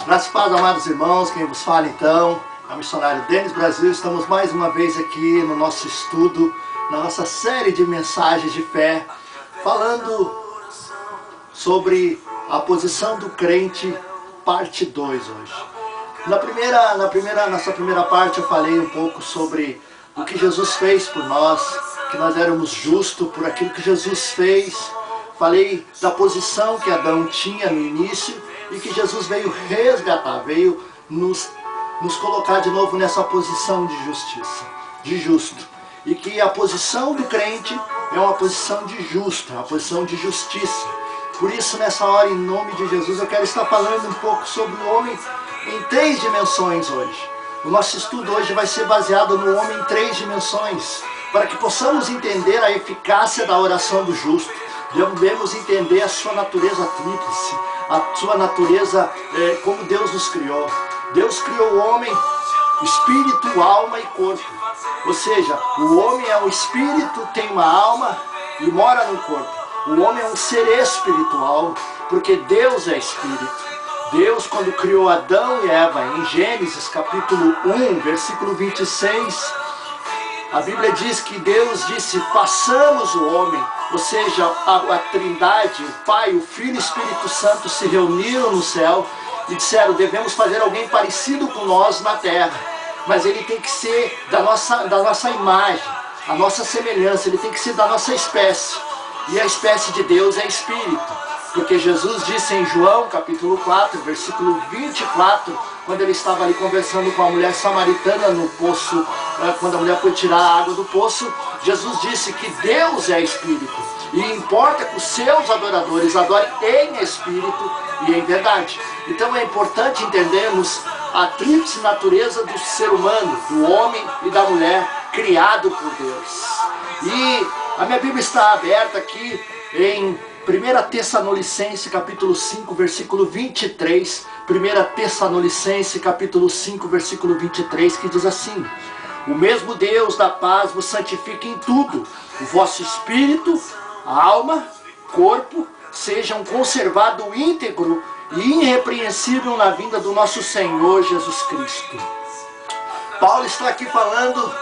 Graças e paz, amados irmãos, quem vos fala então é o missionário Denis Brasil. Estamos mais uma vez aqui no nosso estudo, na nossa série de mensagens de fé, falando sobre a posição do crente, parte 2 hoje. Nessa primeira parte eu falei um pouco sobre o que Jesus fez por nós, que nós éramos justos por aquilo que Jesus fez. Falei da posição que Adão tinha no início e que Jesus veio resgatar, veio nos colocar de novo nessa posição de justiça, de justo. E que a posição do crente é uma posição de justo, é uma posição de justiça. Por isso, nessa hora, em nome de Jesus, eu quero estar falando um pouco sobre o homem em 3 dimensões hoje. O nosso estudo hoje vai ser baseado no homem em 3 dimensões, para que possamos entender a eficácia da oração do justo. Devemos entender a sua natureza tríplice, a sua natureza, como Deus nos criou. Deus criou o homem, espírito, alma e corpo. Ou seja, o homem é um espírito, tem uma alma e mora no corpo. O homem é um ser espiritual, porque Deus é espírito. Deus, quando criou Adão e Eva, em Gênesis capítulo 1, versículo 26, a Bíblia diz que Deus disse, façamos o homem, ou seja, a Trindade, o Pai, o Filho e o Espírito Santo se reuniram no céu e disseram, devemos fazer alguém parecido com nós na terra, mas ele tem que ser da nossa imagem, a nossa semelhança, ele tem que ser da nossa espécie, e a espécie de Deus é Espírito. Porque Jesus disse em João capítulo 4, versículo 24, quando ele estava ali conversando com a mulher samaritana no poço, quando a mulher foi tirar a água do poço, Jesus disse que Deus é Espírito. E importa que os seus adoradores adorem em Espírito e em verdade. Então é importante entendermos a tríplice natureza do ser humano, do homem e da mulher, criado por Deus. E a minha Bíblia está aberta aqui em 1 Tessalonicenses capítulo 5, versículo 23, 1 Tessalonicenses capítulo 5, versículo 23, que diz assim, o mesmo Deus da paz vos santifique em tudo, o vosso espírito, alma, corpo, sejam conservados íntegro e irrepreensível na vinda do nosso Senhor Jesus Cristo. Paulo está aqui falando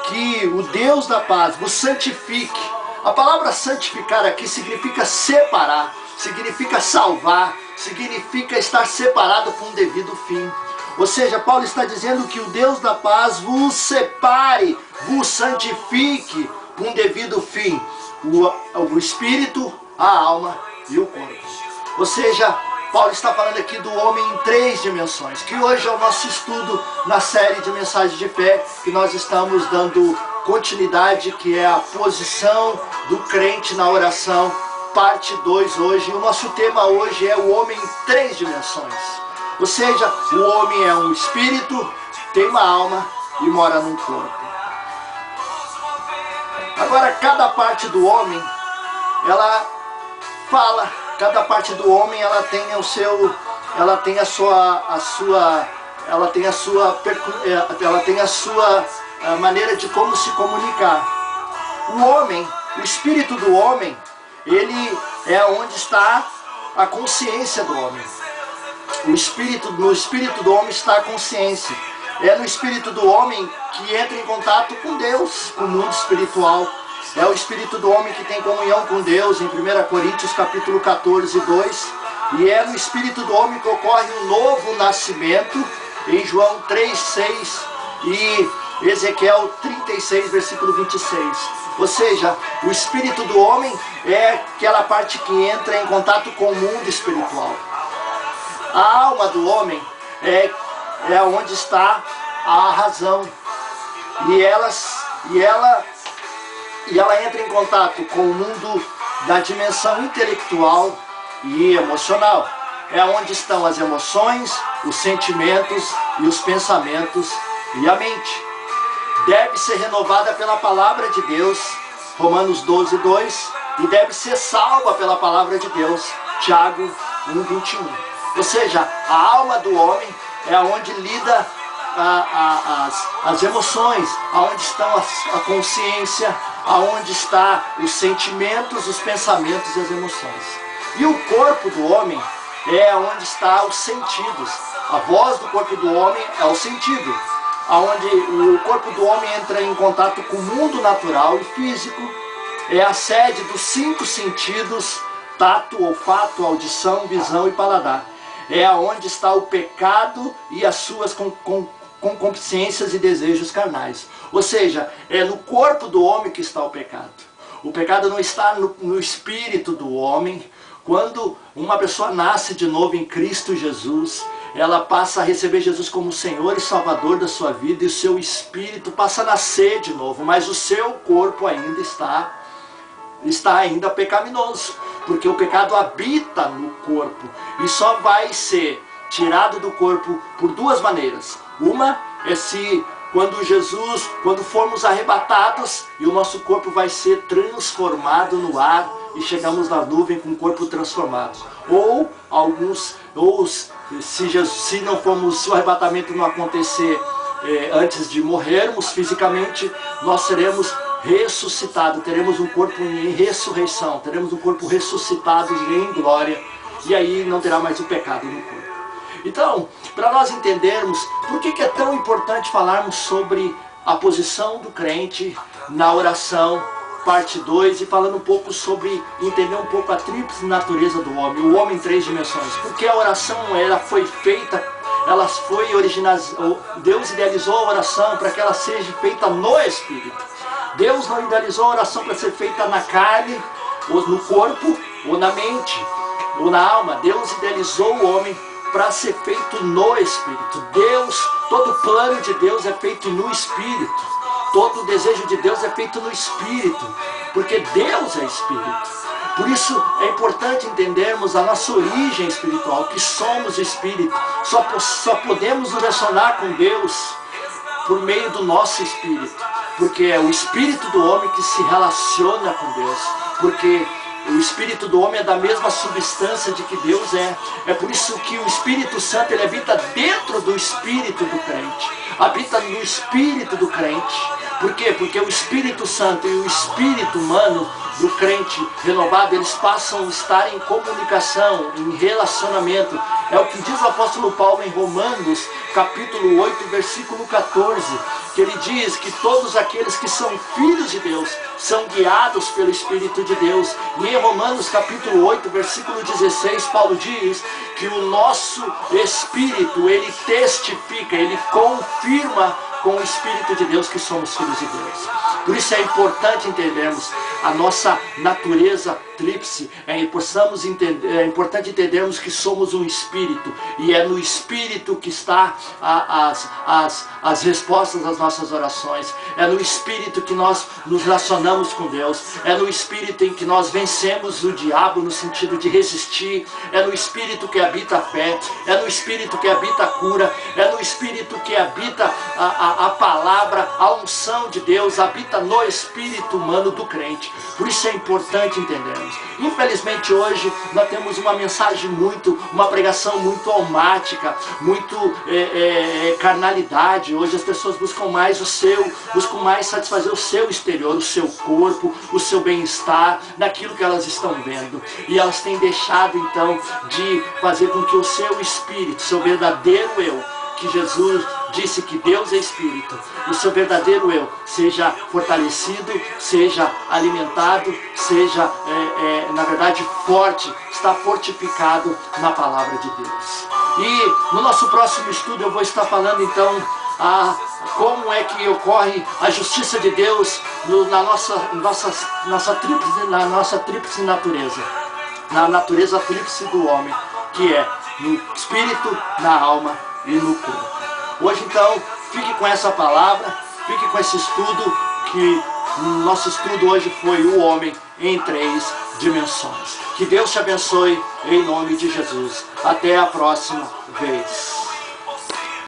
que o Deus da paz vos santifique. A palavra santificar aqui significa separar, significa salvar, significa estar separado para um devido fim. Ou seja, Paulo está dizendo que o Deus da paz vos separe, vos santifique para um devido fim. O espírito, a alma e o corpo. Ou seja, Paulo está falando aqui do homem em 3 dimensões, que hoje é o nosso estudo na série de mensagens de fé, que nós estamos dando continuidade, que é a posição do crente na oração, parte 2 hoje. E o nosso tema hoje é o homem em 3 dimensões. Ou seja, o homem é um espírito, tem uma alma e mora num corpo. Agora, cada parte do homem, ela fala, cada parte do homem, ela tem a sua maneira de como se comunicar. O homem, o espírito do homem, ele é onde está a consciência do homem. No espírito do homem está a consciência. É no espírito do homem que entra em contato com Deus, com o mundo espiritual. É o espírito do homem que tem comunhão com Deus, em 1 Coríntios capítulo 14, 2. E é no espírito do homem que ocorre um novo nascimento, em João 3, 6 e Ezequiel 36, versículo 26. Ou seja, o espírito do homem é aquela parte que entra em contato com o mundo espiritual. A alma do homem é onde está a razão. E ela entra em contato com o mundo da dimensão intelectual e emocional. É onde estão as emoções, os sentimentos e os pensamentos e a mente. Deve ser renovada pela palavra de Deus, Romanos 12, 2, e deve ser salva pela palavra de Deus, Tiago 1, 21. Ou seja, a alma do homem é onde lida as emoções, aonde estão a consciência, aonde está os sentimentos, os pensamentos e as emoções. E o corpo do homem é onde está os sentidos. A voz do corpo do homem é o sentido, onde o corpo do homem entra em contato com o mundo natural e físico, é a sede dos 5 sentidos, tato, olfato, audição, visão e paladar. É onde está o pecado e as suas concupiscências e desejos carnais. Ou seja, é no corpo do homem que está o pecado. O pecado não está no espírito do homem. Quando uma pessoa nasce de novo em Cristo Jesus, ela passa a receber Jesus como Senhor e Salvador da sua vida, e o seu espírito passa a nascer de novo, mas o seu corpo ainda está ainda pecaminoso, porque o pecado habita no corpo e só vai ser tirado do corpo por 2 maneiras. Uma é quando formos arrebatados e o nosso corpo vai ser transformado no ar e chegamos na nuvem com o corpo transformado. Se o arrebatamento não acontecer antes de morrermos fisicamente, nós seremos ressuscitados, teremos um corpo em ressurreição, teremos um corpo ressuscitado em glória, e aí não terá mais o pecado no corpo. Então, para nós entendermos por que é tão importante falarmos sobre a posição do crente na oração, parte 2, e falando um pouco sobre entender um pouco a tríplice natureza do homem, o homem em 3 dimensões. Porque a oração, ela foi feita, Deus idealizou a oração para que ela seja feita no Espírito. Deus não idealizou a oração para ser feita na carne, ou no corpo, ou na mente, ou na alma. Deus idealizou o homem para ser feito no Espírito. Todo o plano de Deus é feito no Espírito. Todo o desejo de Deus é feito no Espírito, porque Deus é Espírito. Por isso é importante entendermos a nossa origem espiritual, que somos Espírito. Só podemos nos relacionar com Deus por meio do nosso Espírito, porque é o Espírito do homem que se relaciona com Deus, porque o Espírito do homem é da mesma substância de que Deus é. É por isso que o Espírito Santo, ele habita dentro do Espírito do crente. Habita no Espírito do crente. Por quê? Porque o Espírito Santo e o Espírito humano do crente renovado, eles passam a estar em comunicação, em relacionamento. É o que diz o apóstolo Paulo em Romanos, capítulo 8, versículo 14, que ele diz que todos aqueles que são filhos de Deus são guiados pelo Espírito de Deus. E em Romanos capítulo 8, versículo 16, Paulo diz que o nosso Espírito, ele testifica, ele confirma com o Espírito de Deus que somos filhos de Deus. Por isso é importante entendermos a nossa natureza tríplice. É importante entendermos que somos um Espírito, e é no Espírito que está as respostas às nossas orações. É no Espírito que nós nos relacionamos com Deus. É no Espírito em que nós vencemos o diabo no sentido de resistir. É no Espírito que habita a fé. É no Espírito que habita a cura. É no Espírito que habita a palavra, a unção de Deus. Habita no espírito humano do crente. Por isso é importante entendermos. Infelizmente hoje nós temos uma pregação muito almática, muito carnalidade. Hoje as pessoas buscam mais satisfazer o seu exterior, o seu corpo, o seu bem-estar, naquilo que elas estão vendo. E elas têm deixado então de fazer com que o seu espírito, seu verdadeiro eu, que Jesus disse que Deus é Espírito, o seu verdadeiro eu seja fortalecido, seja alimentado, seja, na verdade, forte, está fortificado na palavra de Deus. E no nosso próximo estudo eu vou estar falando então como é que ocorre a justiça de Deus na nossa tríplice natureza, na natureza tríplice do homem, que é no espírito, na alma e no corpo. Hoje então, fique com essa palavra, fique com esse estudo, que nosso estudo hoje foi o homem em 3 dimensões. Que Deus te abençoe em nome de Jesus. Até a próxima vez.